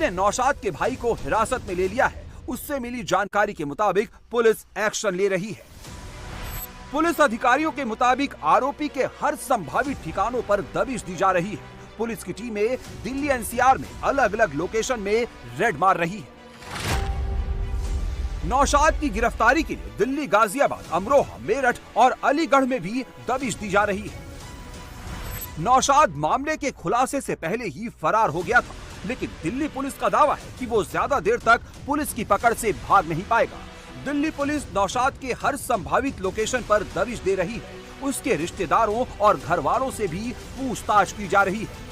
ने नौशाद के भाई को हिरासत में ले लिया है। उससे मिली जानकारी के मुताबिक पुलिस एक्शन ले रही है। पुलिस अधिकारियों के मुताबिक आरोपी के हर संभावित ठिकानों पर दबिश दी जा रही है। पुलिस की टीमें दिल्ली एनसीआर में अलग अलग लोकेशन में रेड मार रही है। नौशाद की गिरफ्तारी के लिए दिल्ली, गाजियाबाद, अमरोहा, मेरठ और अलीगढ़ में भी दबिश दी जा रही है। नौशाद मामले के खुलासे से पहले ही फरार हो गया था, लेकिन दिल्ली पुलिस का दावा है कि वो ज्यादा देर तक पुलिस की पकड़ से भाग नहीं पाएगा। दिल्ली पुलिस नौशाद के हर संभावित लोकेशन पर दबिश दे रही है। उसके रिश्तेदारों और घर वालों से भी पूछताछ की जा रही है।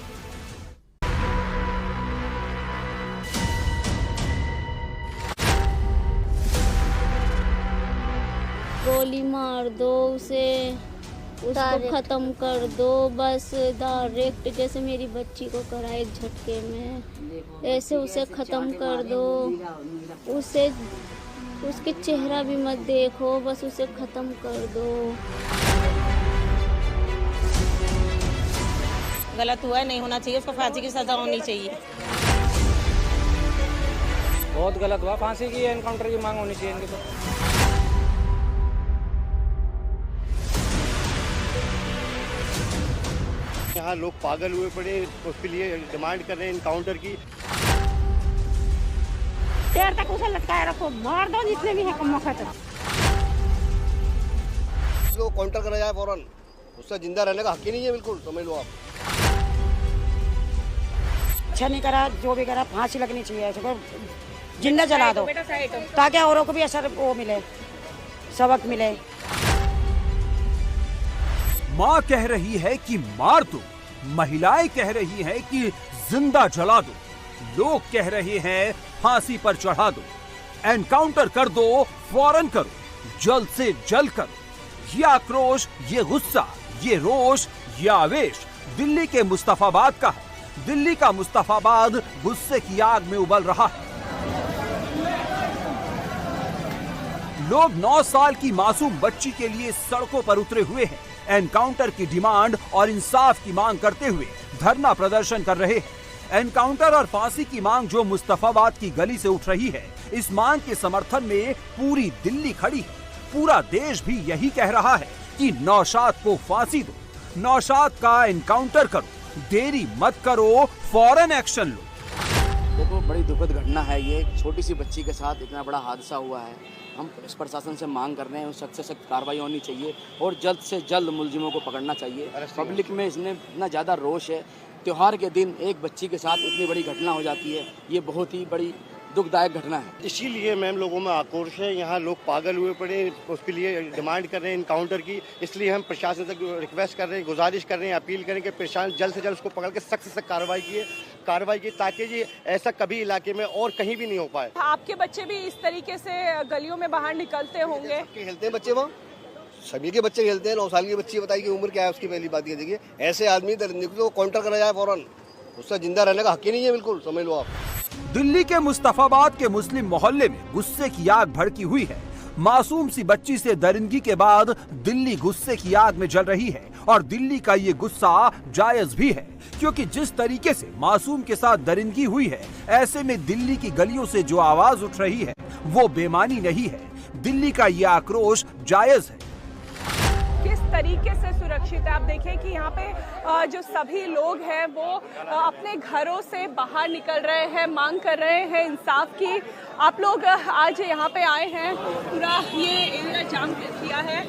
गोली मार दो उसे, उसको खत्म कर दो, बस डायरेक्ट जैसे मेरी बच्ची को करा एक झटके में, ऐसे उसे खत्म कर दो। उसे उसके चेहरा भी मत देखो, बस उसे खत्म कर दो। गलत हुआ है, नहीं होना चाहिए, उसको फांसी की सजा होनी चाहिए। बहुत गलत हुआ, फांसी की एनकाउंटर की मांग होनी चाहिए इनके तो। यहाँ लोग पागल हुए पड़े, उसके लिए डिमांड कर रहे हैं एनकाउंटर की। देर तक उसे लटकाए रखो, मार दो जितने भी है कम मौका तक। उसको काउंटर करा जाए फौरन, उससे जिंदा रहने का हक ही नहीं है, बिल्कुल समझ लो आप। अच्छा नहीं करा, जो भी करा फांसी लगनी चाहिए, उसको जिंदा जला दो ताकि औरों को भी असर वो मिले, सबक मिले। माँ कह रही है कि मार दो, महिलाएं कह रही हैं कि जिंदा जला दो, लोग कह रहे हैं फांसी पर चढ़ा दो, एनकाउंटर कर दो, फौरन करो, जल्द से जल्द करो। ये आक्रोश, ये गुस्सा, ये रोष, ये आवेश दिल्ली के मुस्तफाबाद का है। दिल्ली का मुस्तफाबाद गुस्से की आग में उबल रहा है। लोग 9 साल की मासूम बच्ची के लिए सड़कों पर उतरे हुए हैं। एनकाउंटर की डिमांड और इंसाफ की मांग करते हुए धरना प्रदर्शन कर रहे हैं। एनकाउंटर और फांसी की मांग जो मुस्तफाबाद की गली से उठ रही है, इस मांग के समर्थन में पूरी दिल्ली खड़ी है। पूरा देश भी यही कह रहा है कि नौशाद को फांसी दो, नौशाद का एनकाउंटर करो, देरी मत करो, फौरन एक्शन लो। देखो, बड़ी दुखद घटना है ये, छोटी सी बच्ची के साथ इतना बड़ा हादसा हुआ है। हम इस प्रशासन से मांग कर रहे हैं सख्त से सख्त कार्रवाई होनी चाहिए और जल्द से जल्द मुलजिमों को पकड़ना चाहिए। पब्लिक में इसने इतना ज़्यादा रोष है, त्योहार के दिन एक बच्ची के साथ इतनी बड़ी घटना हो जाती है, ये बहुत ही बड़ी दुखदायक घटना है। इसीलिए मैम लोगों में आक्रोश है, यहाँ लोग पागल हुए पड़े, उसके लिए डिमांड कर रहे हैं एनकाउंटर की। इसलिए हम प्रशासन तक रिक्वेस्ट कर रहे हैं, गुजारिश कर रहे हैं, अपील करें कि प्रशासन जल्द से जल्द उसको पकड़ के सख्त से सख्त कार्रवाई की, ताकि ये ऐसा कभी इलाके में और कहीं भी नहीं हो पाए। आपके बच्चे भी इस तरीके से गलियों में बाहर निकलते होंगे? खेलते हैं बच्चे, वहाँ सभी के बच्चे खेलते हैं। 9 साल की बच्ची बताइए कि उम्र क्या है उसकी, पहली बात ये देखिए। ऐसे आदमी को काउंटर करा जाए फौरन, उससे जिंदा रहने का हक ही नहीं है, बिल्कुल समझ लो आप। दिल्ली के मुस्तफाबाद के मुस्लिम मोहल्ले में गुस्से की आग भड़की हुई है। मासूम सी बच्ची से दरिंदगी के बाद दिल्ली गुस्से की आग में जल रही है और दिल्ली का ये गुस्सा जायज भी है, क्योंकि जिस तरीके से मासूम के साथ दरिंदगी हुई है, ऐसे में दिल्ली की गलियों से जो आवाज उठ रही है वो बेमानी नहीं है। दिल्ली का ये आक्रोश जायज है। किस तरीके से सुरक्षित है? आप देखें कि यहाँ पे जो सभी लोग हैं वो अपने घरों से बाहर निकल रहे हैं, मांग कर रहे हैं इंसाफ की। आप लोग आज यहाँ पे आए हैं, पूरा ये एरिया जाम किया है।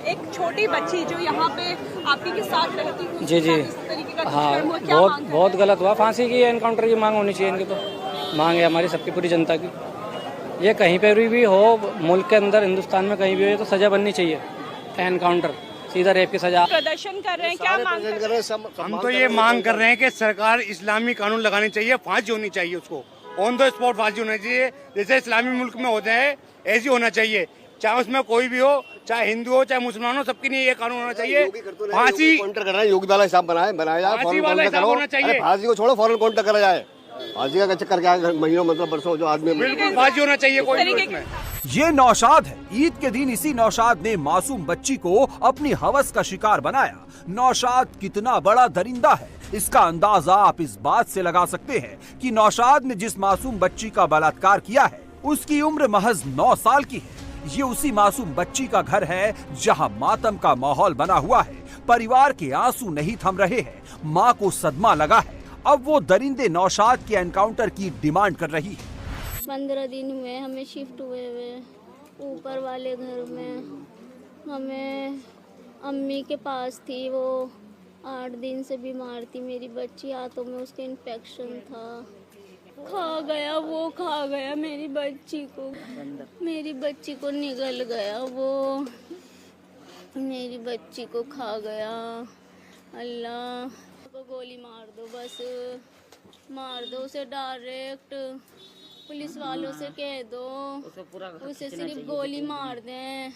एक छोटी बच्ची जो यहाँ पे आपके के साथ रहती है, जी जी, हाँ, बहुत गलत हुआ, फांसी की एनकाउंटर की मांग होनी चाहिए इनकी तो। मांग है हमारी सबकी, पूरी जनता की। ये कहीं पर भी हो, मुल्क के अंदर, हिंदुस्तान में कहीं भी हो, तो सजा बननी चाहिए। एनकाउंटर, सीधा रेप की सजा। प्रदर्शन कर रहे हैं, क्या मांग कर रहे हैं? हम तो ये मांग कर रहे हैं कि सरकार इस्लामी कानून लगानी चाहिए, फांसी होनी चाहिए, उसको ऑन द स्पॉट फांसी होना चाहिए, जैसे इस्लामी मुल्क में होता है ऐसी होना चाहिए। चाहे उसमें कोई भी हो, चाहे हिंदू हो चाहे मुसलमान हो, सबके लिए ये कानून होना चाहिए। फांसी काउंटर कर रहे हैं, योगी वाला हिसाब बनाया जाए, फांसी वाला हिसाब होना चाहिए। फांसी को छोड़ो, फौरन काउंटर करा जाए। फांसी का चक्कर क्या महीनों मतलब बरसों जो आदमी, बिल्कुल फांसी होना चाहिए कोई। ये नौशाद है। ईद के दिन इसी नौशाद ने मासूम बच्ची को अपनी हवस का शिकार बनाया। नौशाद कितना बड़ा दरिंदा है इसका अंदाजा आप इस बात से लगा सकते हैं कि नौशाद ने जिस मासूम बच्ची का बलात्कार किया है उसकी उम्र महज 9 साल की है। ये उसी मासूम बच्ची का घर है जहां मातम का माहौल बना हुआ है। परिवार के आंसू नहीं थम रहे हैं, मां को सदमा लगा है। अब वो दरिंदे नौशाद के एनकाउंटर की डिमांड कर रही है। 15 दिन हुए हमें शिफ्ट हुए ऊपर वाले घर में। हमें अम्मी के पास थी, वो 8 दिन से बीमार थी। मेरी बच्ची हाथों में उसके इन्फेक्शन था। खा गया मेरी बच्ची को निगल गया, वो मेरी बच्ची को खा गया। अल्लाह को गोली मार दो, बस मार दो उसे डायरेक्ट। पुलिस वालों से कह दो उसे सिर्फ गोली मार दें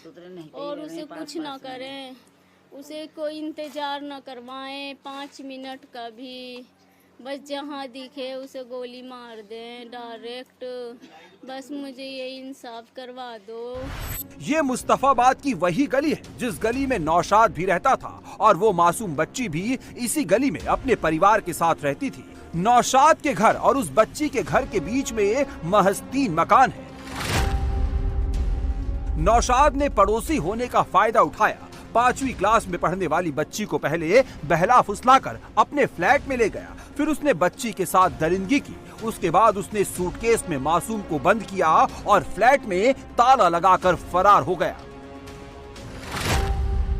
और उसे कुछ ना करें, उसे कोई इंतजार ना करवाएं 5 मिनट का भी। बस जहाँ दिखे उसे गोली मार दें डायरेक्ट। बस मुझे ये इंसाफ करवा दो। ये मुस्तफाबाद की वही गली है जिस गली में नौशाद भी रहता था और वो मासूम बच्ची भी इसी गली में अपने परिवार के साथ रहती थी। नौशाद के घर और उस बच्ची के घर के बीच में महज 3 मकान है। नौशाद ने पड़ोसी होने का फायदा उठाया। 5वीं क्लास में पढ़ने वाली बच्ची को पहले बहला फुसलाकर अपने फ्लैट में ले गया, फिर उसने बच्ची के साथ दरिंदगी की। उसके बाद उसने सूटकेस में मासूम को बंद किया और फ्लैट में ताला लगाकर फरार हो गया।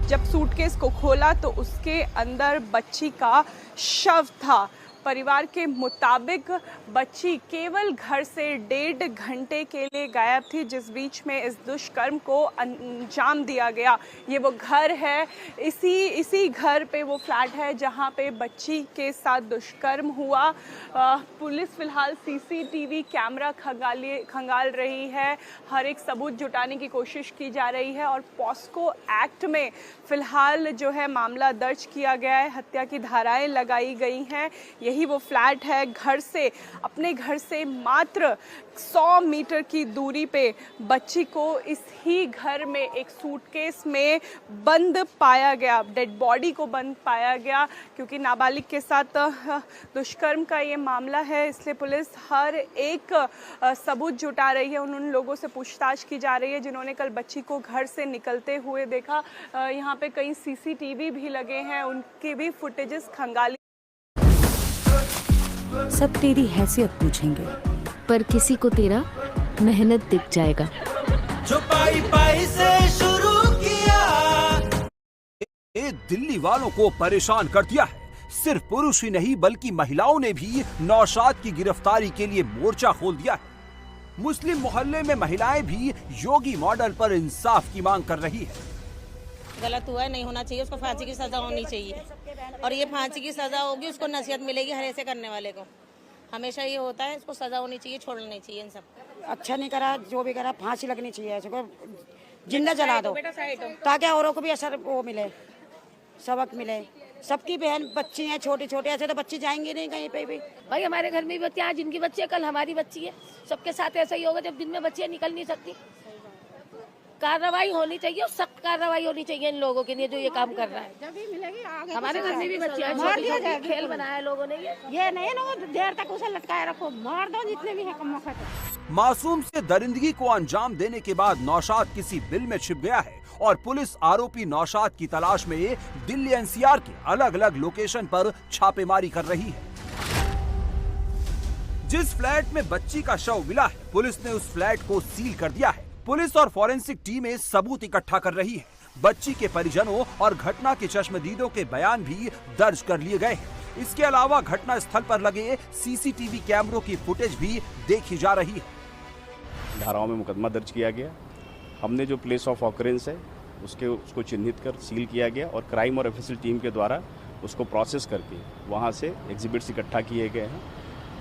जब सूटकेस को खोला तो उसके अंदर बच्ची का शव था। परिवार के मुताबिक बच्ची केवल घर से 1.5 घंटे के लिए गायब थी, जिस बीच में इस दुष्कर्म को अंजाम दिया गया। ये वो घर है, इसी घर पे वो फ्लैट है जहां पे बच्ची के साथ दुष्कर्म हुआ। पुलिस फिलहाल सीसीटीवी कैमरा खंगाल रही है, हर एक सबूत जुटाने की कोशिश की जा रही है और पॉस्को एक्ट में फिलहाल जो है मामला दर्ज किया गया है, हत्या की धाराएं लगाई गई हैं। यही वो फ्लैट है। अपने घर से मात्र 100 मीटर की दूरी पे बच्ची को इस ही घर में एक सूटकेस में बंद पाया गया, डेड बॉडी को बंद पाया गया। क्योंकि नाबालिग के साथ दुष्कर्म का ये मामला है, इसलिए पुलिस हर एक सबूत जुटा रही है। उन लोगों से पूछताछ की जा रही है जिन्होंने कल बच्ची को घर से निकलते हुए देखा। यहाँ पे कई सीसीटीवी भी लगे हैं, उनके भी फुटेजेस खंगाली। सब तेरी हैसियत पूछेंगे, पर किसी को तेरा मेहनत दिख जाएगा। जो पाई से शुरू किया, ये दिल्ली वालों को परेशान कर दिया है। सिर्फ पुरुष ही नहीं बल्कि महिलाओं ने भी नौशाद की गिरफ्तारी के लिए मोर्चा खोल दिया है। मुस्लिम मोहल्ले में महिलाएं भी योगी मॉडल पर इंसाफ की मांग कर रही है। गलत हुआ है, नहीं होना चाहिए, उसको फांसी की सजा होनी चाहिए और ये फांसी की सजा होगी, उसको नसीहत मिलेगी हर ऐसे करने वाले को। हमेशा ये होता है, इसको सजा होनी चाहिए, छोड़ना नहीं चाहिए इन सब। अच्छा नहीं करा, जो भी करा फांसी लगनी चाहिए, इसको जिंदा जला दो ताकि औरों को भी असर वो मिले, सबक मिले। सबकी बहन बच्ची हैं छोटी छोटी, ऐसे तो बच्ची जाएंगी नहीं कहीं पे भी। भाई हमारे घर में भी बच्चे, आज जिनकी बच्ची है कल हमारी बच्ची है। सबके साथ ऐसा ही होगा जब दिन में बच्चियां निकल नहीं सकती। कार्रवाई होनी चाहिए, सख्त कार्रवाई होनी चाहिए इन लोगों के लिए जो ये काम कर रहा है। हमारे घर में भी बच्चियां हैं, खेल बनाया लोगों ने। ये नहीं ना देर तक उसे लटकाए रखो, मार दो जितने भी है कम वक्त। मासूम से दरिंदगी को अंजाम देने के बाद नौशाद किसी बिल में छिप गया है और पुलिस आरोपी नौशाद की तलाश में दिल्ली एनसीआर के अलग अलग लोकेशन पर छापेमारी कर रही है। जिस फ्लैट में बच्ची का शव मिला है, पुलिस ने उस फ्लैट को सील कर दिया है। पुलिस और फॉरेंसिक टीमें सबूत इकट्ठा कर रही है। बच्ची के परिजनों और घटना के चश्मदीदों के बयान भी दर्ज कर लिए गए हैं। इसके अलावा घटना स्थल पर लगे सीसीटीवी कैमरों की फुटेज भी देखी जा रही है। धाराओं में मुकदमा दर्ज किया गया। हमने जो प्लेस ऑफ ऑकरेंस है उसको चिन्हित कर सील किया गया और क्राइम और एफएसएल टीम के द्वारा उसको प्रोसेस करके वहाँ से एग्जिबिट्स इकट्ठा किए गए हैं,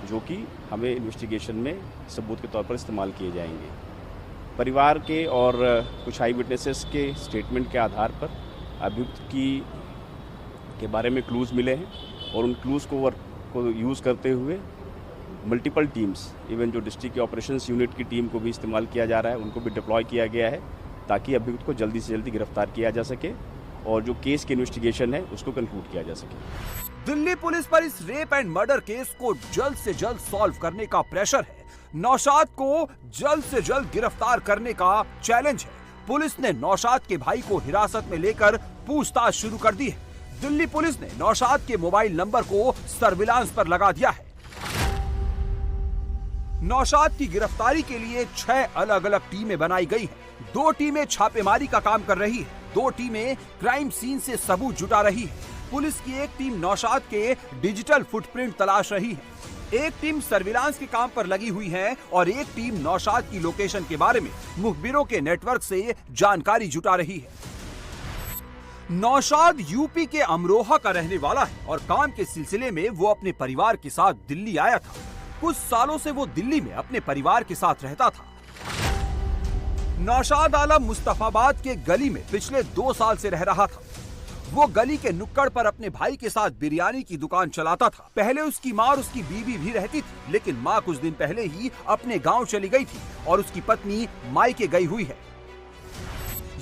जो कि हमें इन्वेस्टिगेशन में सबूत के तौर पर इस्तेमाल किए जाएंगे। परिवार के और कुछ आई विटनेसेस के स्टेटमेंट के आधार पर अभियुक्त के बारे में क्लूज मिले हैं और उन क्लूज को यूज़ करते हुए मल्टीपल टीम्स, इवन जो डिस्ट्रिक्ट ऑपरेशंस यूनिट की टीम को भी इस्तेमाल किया जा रहा है, उनको भी डिप्लॉय किया गया है ताकि अभियुक्त को जल्दी से जल्दी गिरफ्तार किया जा सके और जो केस की इन्वेस्टिगेशन है उसको कंक्लूड किया जा सके। दिल्ली पुलिस पर इस रेप एंड मर्डर केस को जल्द से जल्द सॉल्व करने का प्रेशर है। नौशाद को जल्द से जल्द गिरफ्तार करने का चैलेंज है। पुलिस ने नौशाद के भाई को हिरासत में लेकर पूछताछ शुरू कर दी है। दिल्ली पुलिस ने नौशाद के मोबाइल नंबर को सर्विलांस पर लगा दिया है। नौशाद की गिरफ्तारी के लिए 6 अलग अलग टीमें बनाई गई हैं। 2 टीमें छापेमारी का काम कर रही है, 2 टीमें क्राइम सीन से सबूत जुटा रही है। पुलिस की एक टीम नौशाद के डिजिटल फुटप्रिंट तलाश रही है, एक टीम सर्विलांस के काम पर लगी हुई है और एक टीम नौशाद की लोकेशन के बारे में मुखबिरों के नेटवर्क से जानकारी जुटा रही है। नौशाद यूपी के अमरोहा का रहने वाला है और काम के सिलसिले में वो अपने परिवार के साथ दिल्ली आया था। कुछ सालों से वो दिल्ली में अपने परिवार के साथ रहता था। नौशाद आलम मुस्तफाबाद के गली में पिछले 2 साल से रह रहा था। वो गली के नुक्कड़ पर अपने भाई के साथ बिरयानी की दुकान चलाता था। पहले उसकी माँ और उसकी बीवी भी रहती थी, लेकिन माँ कुछ दिन पहले ही अपने गांव चली गई थी और उसकी पत्नी मायके गई हुई है।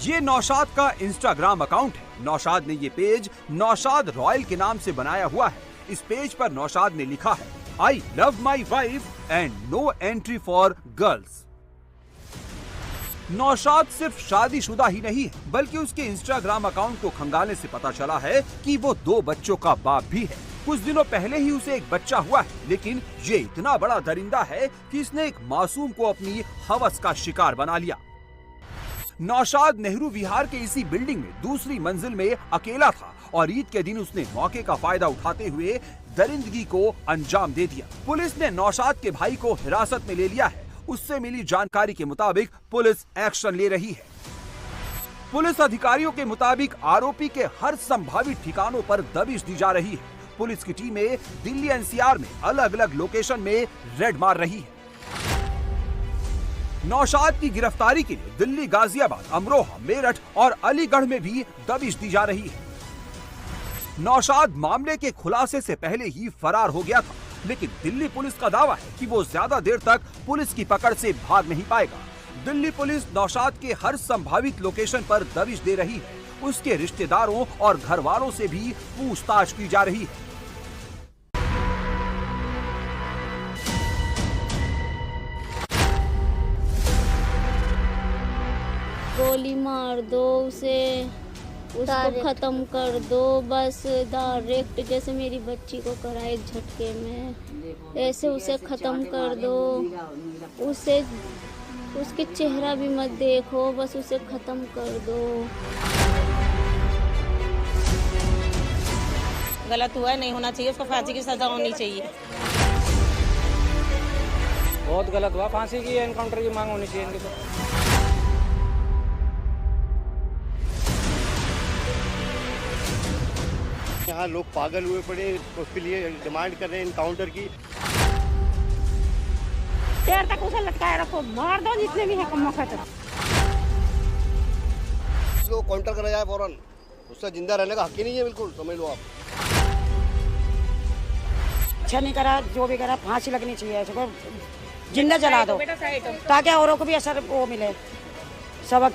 ये नौशाद का इंस्टाग्राम अकाउंट है। नौशाद ने ये पेज नौशाद रॉयल के नाम से बनाया हुआ है। इस पेज पर नौशाद ने लिखा है, I love my wife and no entry for girls. Naushad सिर्फ शादीशुदा ही नहीं है, बल्कि उसके इंस्टाग्राम अकाउंट को खंगालने से पता चला है कि वो 2 बच्चों का बाप भी है। कुछ दिनों पहले ही उसे एक बच्चा हुआ है, लेकिन ये इतना बड़ा दरिंदा है कि इसने एक मासूम को अपनी हवस का शिकार बना लिया। नौशाद नेहरू विहार के इसी बिल्डिंग में दूसरी मंजिल में अकेला था और ईद के दिन उसने मौके का फायदा उठाते हुए दरिंदगी को अंजाम दे दिया। पुलिस ने नौशाद के भाई को हिरासत में ले लिया है। उससे मिली जानकारी के मुताबिक पुलिस एक्शन ले रही है। पुलिस अधिकारियों के मुताबिक आरोपी के हर संभावित ठिकानों पर दबिश दी जा रही है। पुलिस की टीमें दिल्ली एनसीआर में अलग अलग लोकेशन में रेड मार रही है। नौशाद की गिरफ्तारी के लिए दिल्ली, गाजियाबाद, अमरोहा, मेरठ और अलीगढ़ में भी दबिश दी जा रही है। नौशाद मामले के खुलासे से पहले ही फरार हो गया था, लेकिन दिल्ली पुलिस का दावा है कि वो ज्यादा देर तक पुलिस की पकड़ से भाग नहीं पाएगा। दिल्ली पुलिस नौशाद के हर संभावित लोकेशन पर दबिश दे रही है। उसके रिश्तेदारों और घर वालों से भी पूछताछ की जा रही है। गोली मार दो उसे, उसको खत्म कर दो, बस डायरेक्ट जैसे मेरी बच्ची को करा एक झटके में, ऐसे उसे खत्म कर दो। उसे उसके चेहरा भी मत देखो, बस उसे खत्म कर दो। गलत हुआ है, नहीं होना चाहिए, उसको फांसी की सजा होनी चाहिए। बहुत गलत हुआ, फांसी की एनकाउंटर की मांग होनी चाहिए इनकी तो। यहाँ लोग पागल हुए पड़े, उसके लिए डिमांड कर रहे हैं एनकाउंटर की। देर तक उसे लटकाए रखो, मार दो जितने भी है कम मौका तक। उसको काउंटर करा जाए फौरन, उससे जिंदा रहने का हक ही नहीं है, बिल्कुल समझ लो आप। अच्छा नहीं करा, जो भी करा फांसी लगनी चाहिए, ऐसे जिंदा जला दो ताकि औरों को भी असर वो मिले, सबक